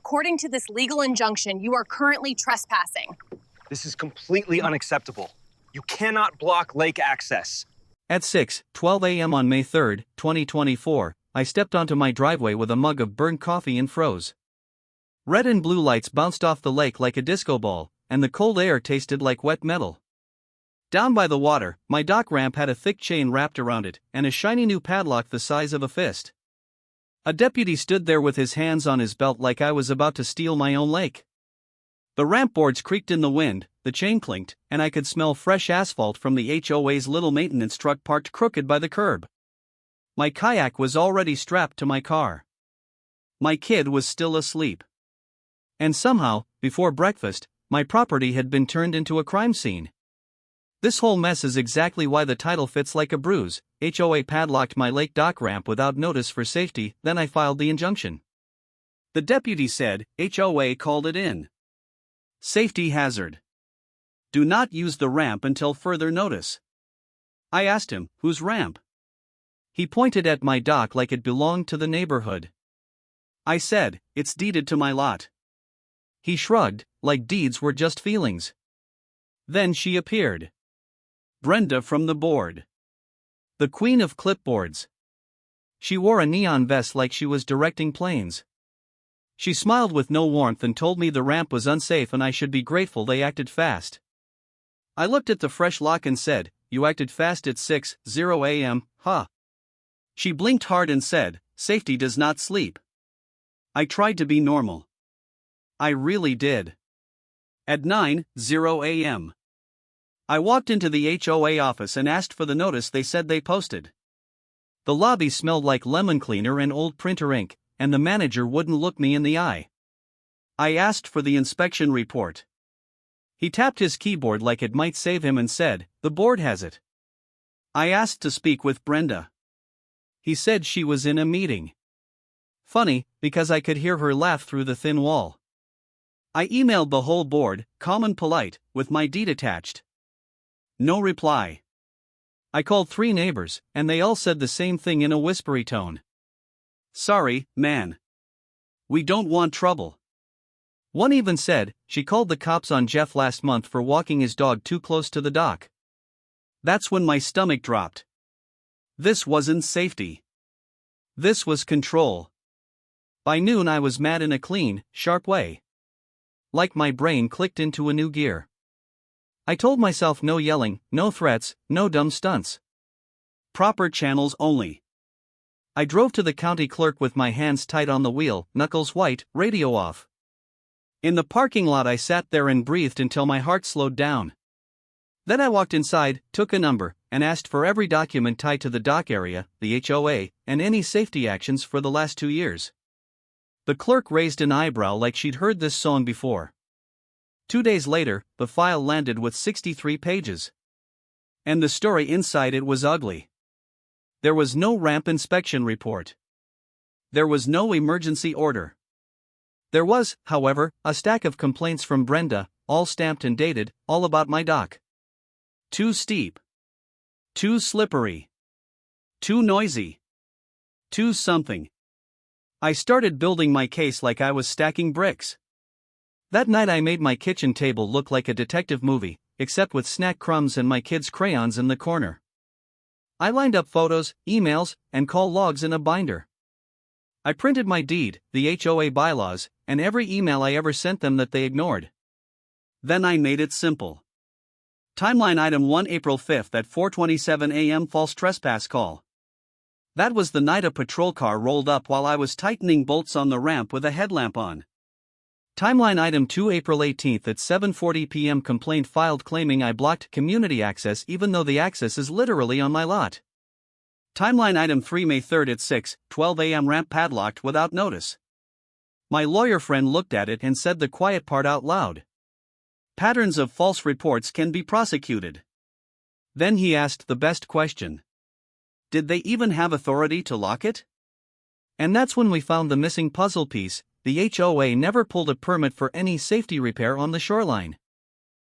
According to this legal injunction, you are currently trespassing. This is completely unacceptable. You cannot block lake access. At 6:12 a.m. on May 3, 2024, I stepped onto my driveway with a mug of burnt coffee and froze. Red and blue lights bounced off the lake like a disco ball, and the cold air tasted like wet metal. Down by the water, my dock ramp had a thick chain wrapped around it, and a shiny new padlock the size of a fist. A deputy stood there with his hands on his belt like I was about to steal my own lake. The ramp boards creaked in the wind, the chain clinked, and I could smell fresh asphalt from the HOA's little maintenance truck parked crooked by the curb. My kayak was already strapped to my car. My kid was still asleep. And somehow, before breakfast, my property had been turned into a crime scene. This whole mess is exactly why the title fits like a bruise. HOA padlocked my lake dock ramp without notice for safety, then I filed the injunction. The deputy said, HOA called it in. Safety hazard. Do not use the ramp until further notice. I asked him, whose ramp? He pointed at my dock like it belonged to the neighborhood. I said, it's deeded to my lot. He shrugged, like deeds were just feelings. Then she appeared. Brenda from the board. The queen of clipboards. She wore a neon vest like she was directing planes. She smiled with no warmth and told me the ramp was unsafe and I should be grateful they acted fast. I looked at the fresh lock and said, you acted fast at 6:00 a.m., huh? She blinked hard and said, safety does not sleep. I tried to be normal. I really did. At 9:00 a.m. I walked into the HOA office and asked for the notice they said they posted. The lobby smelled like lemon cleaner and old printer ink, and the manager wouldn't look me in the eye. I asked for the inspection report. He tapped his keyboard like it might save him and said, the board has it. I asked to speak with Brenda. He said she was in a meeting. Funny, because I could hear her laugh through the thin wall. I emailed the whole board, calm and polite, with my deed attached. No reply. I called 3 neighbors, and they all said the same thing in a whispery tone. Sorry, man. We don't want trouble. One even said, she called the cops on Jeff last month for walking his dog too close to the dock. That's when my stomach dropped. This wasn't safety. This was control. By noon I was mad in a clean, sharp way. Like my brain clicked into a new gear. I told myself no yelling, no threats, no dumb stunts. Proper channels only. I drove to the county clerk with my hands tight on the wheel, knuckles white, radio off. In the parking lot I sat there and breathed until my heart slowed down. Then I walked inside, took a number, and asked for every document tied to the dock area, the HOA, and any safety actions for the last 2 years. The clerk raised an eyebrow like she'd heard this song before. 2 days later, the file landed with 63 pages. And the story inside it was ugly. There was no ramp inspection report. There was no emergency order. There was, however, a stack of complaints from Brenda, all stamped and dated, all about my dock. Too steep. Too slippery. Too noisy. Too something. I started building my case like I was stacking bricks. That night I made my kitchen table look like a detective movie, except with snack crumbs and my kids' crayons in the corner. I lined up photos, emails, and call logs in a binder. I printed my deed, the HOA bylaws, and every email I ever sent them that they ignored. Then I made it simple. Timeline item 1 April 5 at 4:27 a.m. false trespass call. That was the night a patrol car rolled up while I was tightening bolts on the ramp with a headlamp on. Timeline item 2 April 18 at 7:40 p.m. complaint filed claiming I blocked community access even though the access is literally on my lot. Timeline item 3 May 3 at 6:12 a.m. ramp padlocked without notice. My lawyer friend looked at it and said the quiet part out loud. Patterns of false reports can be prosecuted. Then he asked the best question. Did they even have authority to lock it? And that's when we found the missing puzzle piece. The HOA never pulled a permit for any safety repair on the shoreline.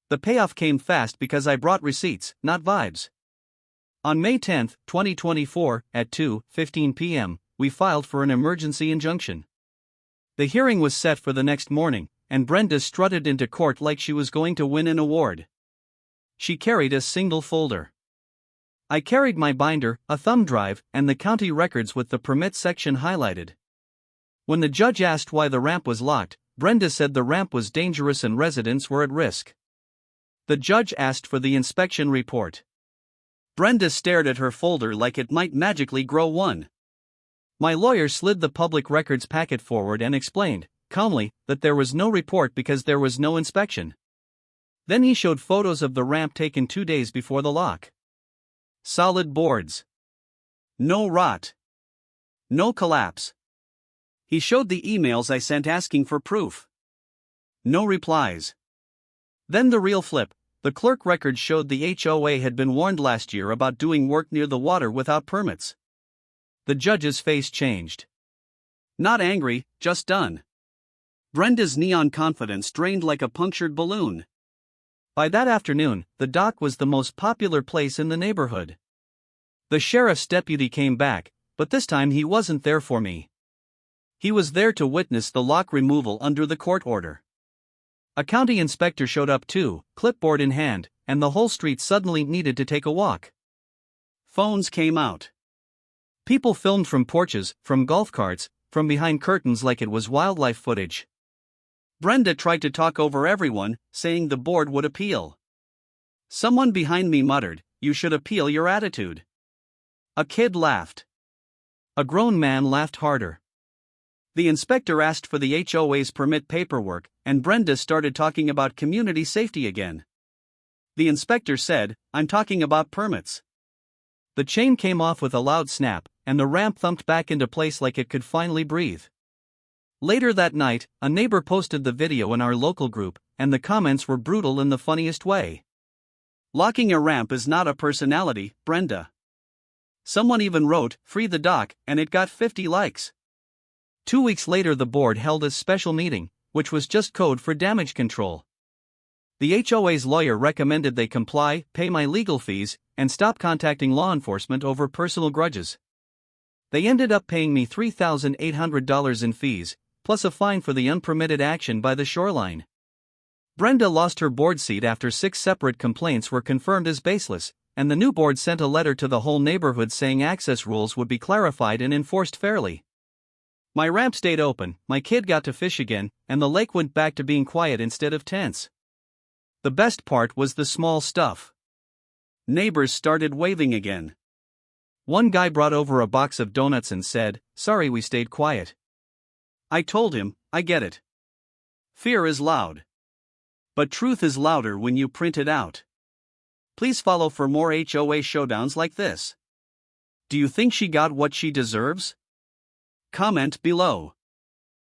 The payoff came fast because I brought receipts, not vibes. On May 10, 2024, at 2:15 p.m., we filed for an emergency injunction. The hearing was set for the next morning, and Brenda strutted into court like she was going to win an award. She carried a single folder. I carried my binder, a thumb drive, and the county records with the permit section highlighted. When the judge asked why the ramp was locked, Brenda said the ramp was dangerous and residents were at risk. The judge asked for the inspection report. Brenda stared at her folder like it might magically grow one. My lawyer slid the public records packet forward and explained, calmly, that there was no report because there was no inspection. Then he showed photos of the ramp taken 2 days before the lock. Solid boards. No rot. No collapse. He showed the emails I sent asking for proof. No replies. Then the real flip. The clerk records showed the HOA had been warned last year about doing work near the water without permits. The judge's face changed. Not angry, just done. Brenda's neon confidence drained like a punctured balloon. By that afternoon, the dock was the most popular place in the neighborhood. The sheriff's deputy came back, but this time he wasn't there for me. He was there to witness the lock removal under the court order. A county inspector showed up too, clipboard in hand, and the whole street suddenly needed to take a walk. Phones came out. People filmed from porches, from golf carts, from behind curtains like it was wildlife footage. Brenda tried to talk over everyone, saying the board would appeal. Someone behind me muttered, "You should appeal your attitude." A kid laughed. A grown man laughed harder. The inspector asked for the HOA's permit paperwork, and Brenda started talking about community safety again. The inspector said, "I'm talking about permits." The chain came off with a loud snap, and the ramp thumped back into place like it could finally breathe. Later that night, a neighbor posted the video in our local group, and the comments were brutal in the funniest way. "Locking a ramp is not a personality, Brenda." Someone even wrote, "Free the dock," and it got 50 likes. 2 weeks later the board held a special meeting, which was just code for damage control. The HOA's lawyer recommended they comply, pay my legal fees, and stop contacting law enforcement over personal grudges. They ended up paying me $3,800 in fees, plus a fine for the unpermitted action by the shoreline. Brenda lost her board seat after 6 separate complaints were confirmed as baseless, and the new board sent a letter to the whole neighborhood saying access rules would be clarified and enforced fairly. My ramp stayed open, my kid got to fish again, and the lake went back to being quiet instead of tense. The best part was the small stuff. Neighbors started waving again. One guy brought over a box of donuts and said, "Sorry we stayed quiet." I told him, "I get it. Fear is loud. But truth is louder when you print it out." Please follow for more HOA showdowns like this. Do you think she got what she deserves? Comment below.